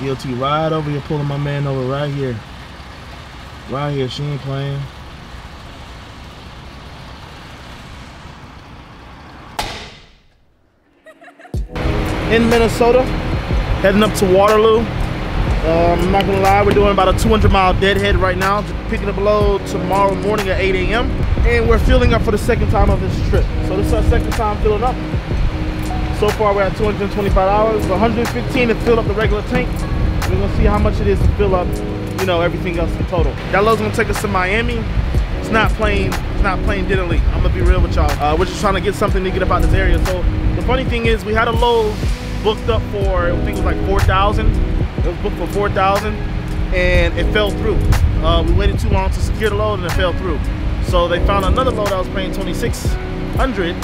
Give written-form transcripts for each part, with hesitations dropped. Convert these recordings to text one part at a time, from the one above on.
DOT right over here, pulling my man over right here. Right here, she ain't playing. In Minnesota, heading up to Waterloo. I'm not gonna lie, we're doing about a 200-mile deadhead right now. Just picking up a load tomorrow morning at 8 a.m. And we're filling up for the second time of this trip. So this is our second time filling up. So far we're at $225, $115 to fill up the regular tank. We're gonna see how much it is to fill up, you know, everything else in total. That load's gonna take us to Miami. It's not plain diddly. I'm gonna be real with y'all. We're just trying to get something to get up out this area. So the funny thing is, we had a load booked up for, I think it was like 4,000. It was booked for 4,000 and it fell through. We waited too long to secure the load and it fell through. So they found another load that was paying 2,600.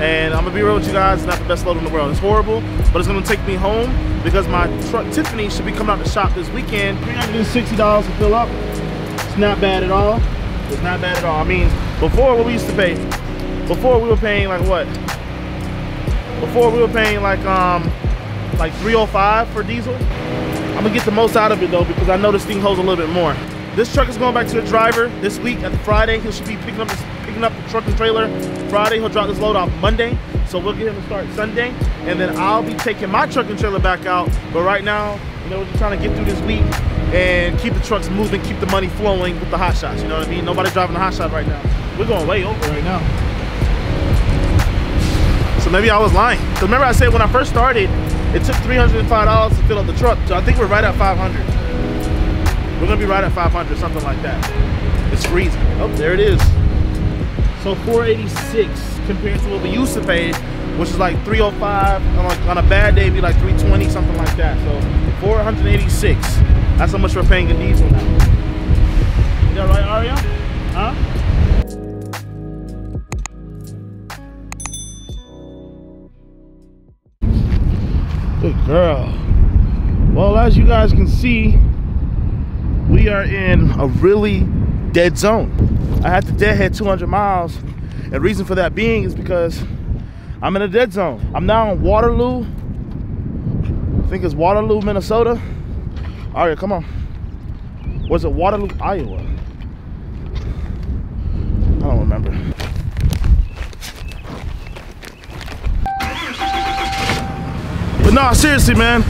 And I'm gonna be real with you guys, it's not the best load in the world. It's horrible, but it's gonna take me home because my truck Tiffany should be coming out the shop this weekend. $360 to fill up. It's not bad at all. It's not bad at all. I mean, before what we used to pay, before we were paying like what? Before we were paying like $305 for diesel. I'm gonna get the most out of it though, because I know this thing holds a little bit more. This truck is going back to the driver this week at the Friday. He should be picking up the truck and trailer Friday. He'll drop this load off Monday. So we'll get him to start Sunday. And then I'll be taking my truck and trailer back out. But right now, you know, we're just trying to get through this week and keep the trucks moving, keep the money flowing with the hot shots. You know what I mean? Nobody's driving the hot shot right now. We're going way over right now. So maybe I was lying. Because remember I said when I first started, it took $305 to fill up the truck. So I think we're right at 500. We're gonna be right at 500, something like that. It's freezing. Oh, there it is. So 486 compared to what we used to pay, which is like 305. On a bad day, it'd be like 320, something like that. So 486. That's how much we're paying in diesel now. Is that right, Aria? Huh? Good girl. Well, as you guys can see, we are in a really dead zone. I had to deadhead 200 miles. And the reason for that being is because I'm in a dead zone. I'm now in Waterloo. I think it's Waterloo, Minnesota. Aria, come on. Was it Waterloo, Iowa? I don't remember. But no, seriously, man.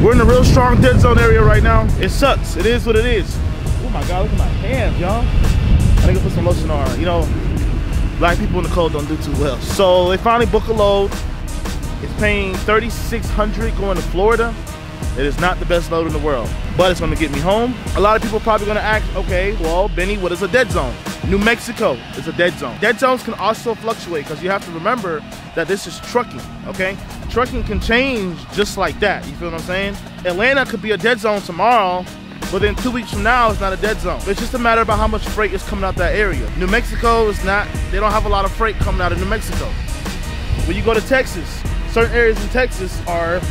We're in a real strong dead zone area right now. It sucks. It is what it is. Oh my God, look at my hands, y'all. I need to put some lotion on. You know, black people in the cold don't do too well. So they finally book a load. It's paying $3,600 going to Florida. It is not the best load in the world, but it's gonna get me home. A lot of people are probably gonna ask, okay, well, Bennii, what is a dead zone? New Mexico is a dead zone. Dead zones can also fluctuate because you have to remember that this is trucking, okay? Trucking can change just like that, you feel what I'm saying? Atlanta could be a dead zone tomorrow, but then 2 weeks from now, it's not a dead zone. It's just a matter about how much freight is coming out that area. New Mexico is not, they don't have a lot of freight coming out of New Mexico. When you go to Texas, certain areas in Texas are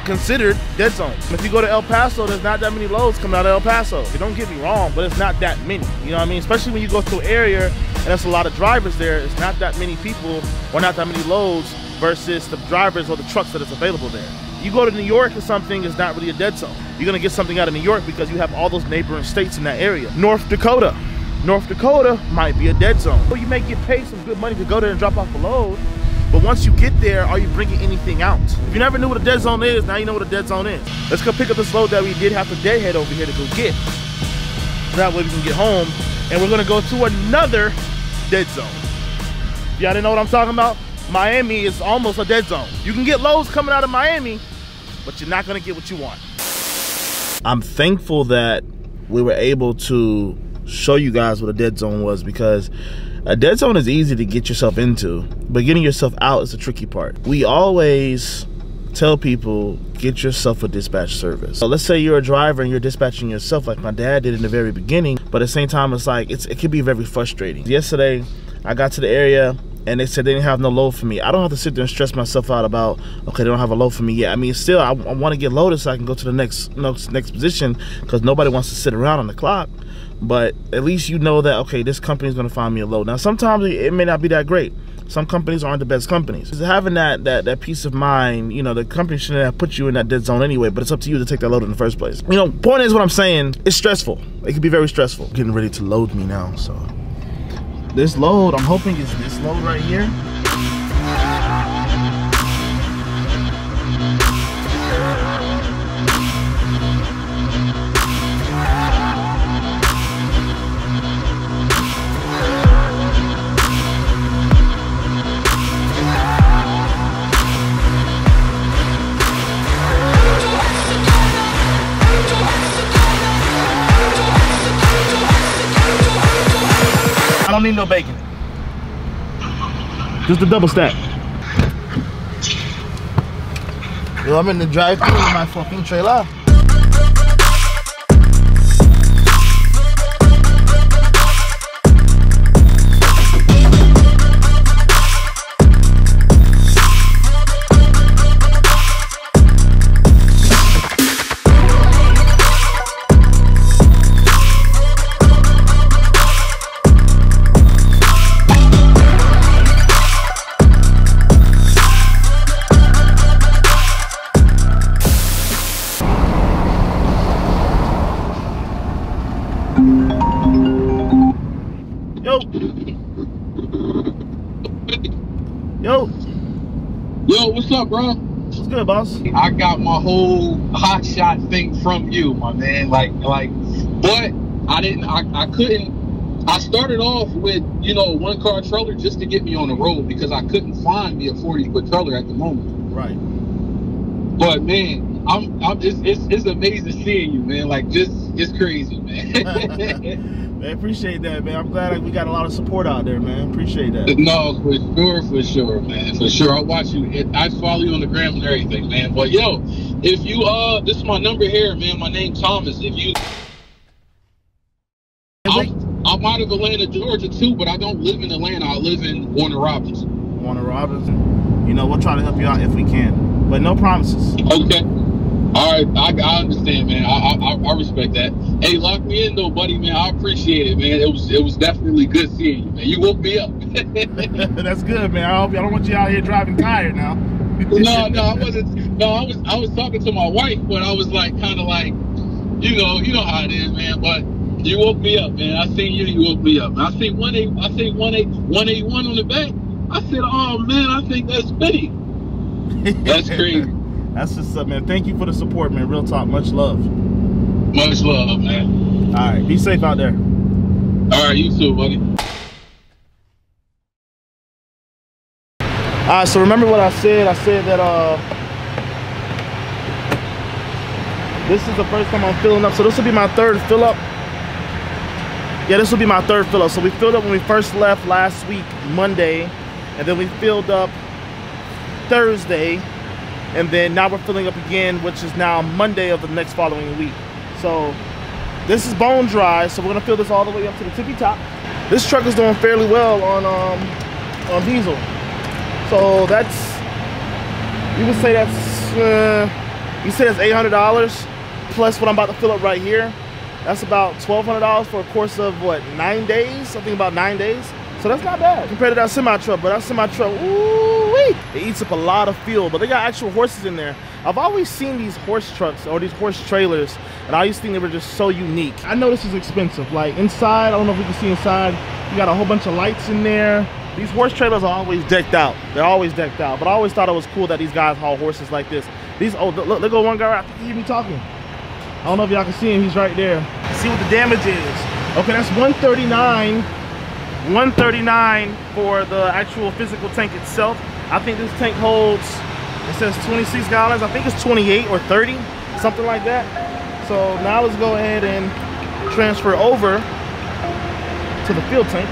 considered dead zones. If you go to El Paso, there's not that many loads coming out of El Paso. Don't get me wrong, but it's not that many. You know what I mean? Especially when you go to an area and there's a lot of drivers there, it's not that many people or not that many loads versus the drivers or the trucks that is available there. You go to New York or something, it's not really a dead zone. You're gonna get something out of New York because you have all those neighboring states in that area. North Dakota might be a dead zone. Well, you may get paid some good money to go there and drop off a load, but once you get there, are you bringing anything out? If you never knew what a dead zone is, now you know what a dead zone is. Let's go pick up this load that we did have to deadhead over here to go get. So that way we can get home, and we're gonna go to another dead zone. Y'all didn't know what I'm talking about? Miami is almost a dead zone. You can get loads coming out of Miami, but you're not gonna get what you want. I'm thankful that we were able to show you guys what a dead zone was, because a dead zone is easy to get yourself into, but getting yourself out is the tricky part. We always tell people, get yourself a dispatch service. So let's say you're a driver and you're dispatching yourself like my dad did in the very beginning, but at the same time, it's like, it can be very frustrating. Yesterday, I got to the area and they said they didn't have no load for me. I don't have to sit there and stress myself out about, okay, they don't have a load for me yet. I mean, still, I want to get loaded so I can go to the next position, because nobody wants to sit around on the clock. But at least you know that, okay, this company is going to find me a load. Now, sometimes it may not be that great, some companies aren't the best companies. Just having that peace of mind, you know, the company shouldn't have put you in that dead zone anyway, but it's up to you to take that load in the first place. You know, point is what I'm saying, it's stressful. It can be very stressful. Getting ready to load me now, so. This load, I'm hoping is this load right here. I don't need no bacon. Just a double stack. Yo, I'm in the drive-thru with my fucking trailer. Yo, what's up, bro? What's good, boss? I got my whole hot shot thing from you, my man. Like, but I couldn't. I started off with, you know, a 1-car trailer just to get me on the road because I couldn't find me a 40-foot trailer at the moment. Right. But man, it's amazing seeing you, man. Like, it's crazy, man. Man, appreciate that, man. I'm glad we got a lot of support out there, man. Appreciate that. No, for sure, man. For sure. I'll watch you. I follow you on the gram and everything, man. But yo, if you this is my number here, man. My name's Thomas. If you I'm out of Atlanta, Georgia too, but I don't live in Atlanta. I live in Warner Robinson. Warner Robinson. You know, we'll try to help you out if we can. But no promises. Okay. All right, I understand, man. I respect that. Hey, lock me in though, buddy, man. I appreciate it, man. It was definitely good seeing you, man. You woke me up. That's good, man. I don't want you out here driving tired now. No, I wasn't. No, I was talking to my wife, but I was like, kind of like, you know how it is, man. But you woke me up, man. I seen you woke me up. I see 181 on the back. I said, oh man, I think that's Bennii. That's crazy. That's just up, man. Thank you for the support, man. Real talk. Much love. Much love, man. All right. Be safe out there. All right. You too, buddy. All right. So remember what I said? I said that this is the first time I'm filling up. So this will be my third fill up. Yeah, this will be my third fill up. So we filled up when we first left last week, Monday. And then we filled up Thursday. And then now we're filling up again, which is now Monday of the next following week. So this is bone dry, so we're gonna fill this all the way up to the tippy top. This truck is doing fairly well on diesel. So that's, you would say that's $800 plus what I'm about to fill up right here. That's about $1,200 for a course of what, 9 days? Something about 9 days. So that's not bad compared to that semi truck. But that semi truck, ooh-wee, it eats up a lot of fuel. But they got actual horses in there. I've always seen these horse trucks or these horse trailers, and I used to think they were just so unique. I know this is expensive. Like inside, I don't know if we can see inside. You got a whole bunch of lights in there. These horse trailers are always decked out. They're always decked out. But I always thought it was cool that these guys haul horses like this. These, oh, look at one guy right. I think he hear me talking. I don't know if y'all can see him. He's right there. See what the damage is. Okay, that's $139. $139 for the actual physical tank itself. I think this tank holds, it says 26 gallons. I think it's 28 or 30, something like that. So now let's go ahead and transfer over to the fuel tank.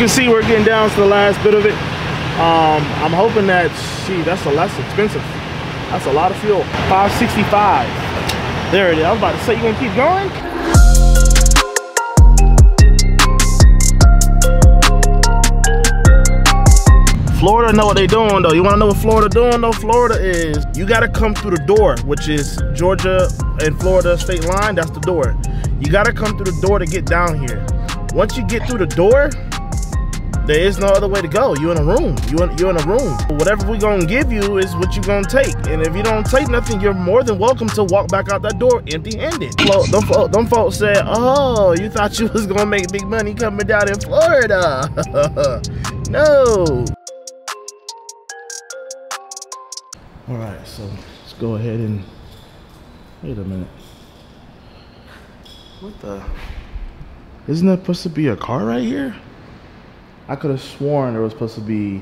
See, we're getting down to the last bit of it. I'm hoping that, that's expensive. That's a lot of fuel. $5.65. There it is. I was about to say, you gonna keep going? Florida know what they doing though. You wanna know what Florida doing though? Florida is, you gotta come through the door, which is Georgia and Florida state line, that's the door. You gotta come through the door to get down here. Once you get through the door, there is no other way to go. You in a room, you're in a room. Whatever we gonna give you is what you gonna take. And if you don't take nothing, you're more than welcome to walk back out that door empty-handed. Them folks said, oh, you thought you was gonna make big money coming down in Florida. No. All right, so let's go ahead and, wait a minute. What the, isn't that supposed to be a car right here? I could have sworn there was supposed to be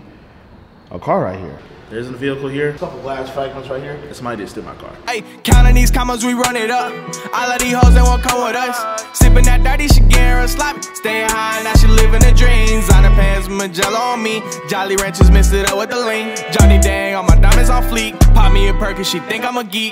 a car right here. There isn't a vehicle here. A couple glass fragments right here. Somebody did steal my car. Hey, counting these commas, we run it up. All of these hoes, they won't come with us. Sipping that dirty, she getting real sloppy. Staying high, now she living the dreams. On the pants, Magellan on me. Jolly Ranchers mixed it up with the lean. Johnny Dang, all my diamonds on fleek. Pop me a perk, she think I'm a geek.